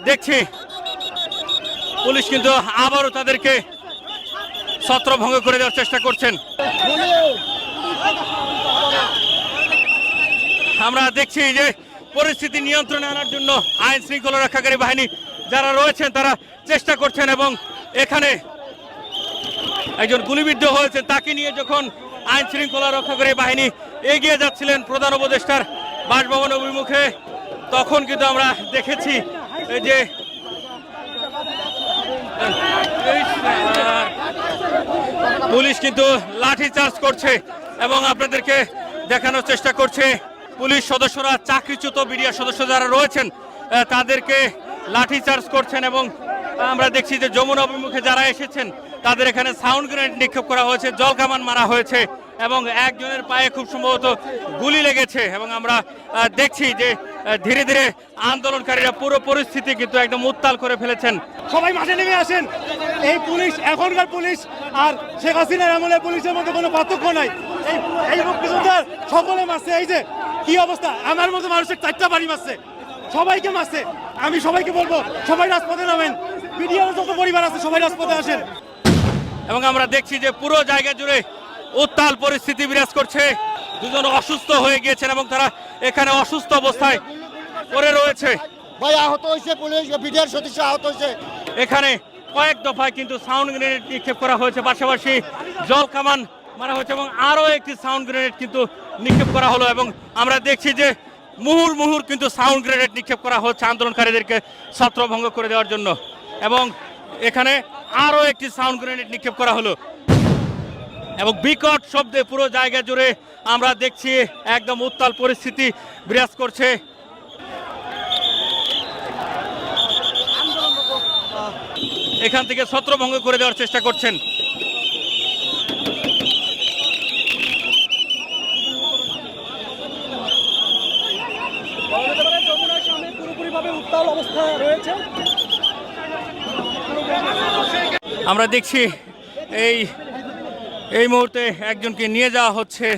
দেখছি পুলিশ কিন্তু আবারও তাদেরকে ছত্রভঙ্গ করে দেওয়ার চেষ্টা করছেন। আমরা দেখছি যে পরিস্থিতি নিয়ন্ত্রণে আনার জন্য আইন শৃঙ্খলা রক্ষাকারী বাহিনী যারা রয়েছেন তারা চেষ্টা করছেন, এবং এখানে একজন গুলিবিদ্ধ হয়েছেন তাকে নিয়ে যখন আইন শৃঙ্খলা রক্ষাকারী বাহিনী এগিয়ে যাচ্ছিলেন প্রধান উপদেষ্টার বাসভবন অভিমুখে, তখন কিন্তু আমরা দেখেছি যে পুলিশ কিন্তু লাঠি চার্জ করছে এবং আপনাদেরকে দেখানোর চেষ্টা করছে পুলিশ সদস্যরা চাকরিচ্যুত বিডিআর সদস্য যারা রয়েছেন তাদেরকে লাঠি চার্জ করছেন। এবং আমরা দেখছি যে যমুনা অভিমুখে যারা এসেছেন তাদের এখানে সাউন্ড গ্রেনেড নিক্ষেপ করা হয়েছে, জল কামান মারা হয়েছে এবং একজনের পায়ে খুব সম্ভবত গুলি লেগেছে। এবং আমরা দেখছি যে ধীরে ধীরে আন্দোলনকারীরা পুরো পরিস্থিতি কিন্তু একদম উত্তাল করে ফেলেছেন। সবাই মাঠে নেমে আসেন। এই পুলিশ এখনকার পুলিশ আর শেখ হাসিনার আমলের পুলিশের মধ্যে কোনো পার্থক্য নাই। এই মুক্তিযোদ্ধার সকলে মারছে। এই যে কি অবস্থা, আমার মতো মানুষের 4টা বাড়ি মারছে, সবাইকে মারছে। আমি সবাইকে বলবো সবাই রাজপথে নামেন, বিডিআর যত পরিবার আছে সবাই রাজপথে আসেন। এবং আমরা দেখছি যে পুরো জায়গা জুড়ে উত্তাল পরিস্থিতি বিরাজ করছে। দুজন অসুস্থ হয়ে গিয়েছেন এবং তারা এখানে অসুস্থ অবস্থায় পড়ে রয়েছে। ভাই আহত হয়েছে, পুলিশ বিডিআর সদস্য আহত হয়েছে। এখানে কয়েক দফায় কিন্তু সাউন্ড গ্রেনেড নিক্ষেপ করা হয়েছে, পাশাপাশি জল কামান মারা হয়েছে এবং আরও একটি সাউন্ড গ্রেনেড কিন্তু নিক্ষেপ করা হলো। এবং আমরা দেখছি যে মুহুর কিন্তু সাউন্ড গ্রেনেড নিক্ষেপ করা হচ্ছে আন্দোলনকারীদেরকে ছত্রভঙ্গ করে দেওয়ার জন্য। এবং এখানে আরও একটি সাউন্ড গ্রেনেড নিক্ষেপ করা হলো এবং বিকট শব্দে পুরো জায়গা জুড়ে আমরা দেখছি একদম উত্তাল পরিস্থিতি বিরাজ করছে। এখান থেকে ছত্রভঙ্গ করে দেওয়ার চেষ্টা করছেন। আমরা দেখছি এই মুহূর্তে একজনকে নিয়ে যাওয়া হচ্ছে।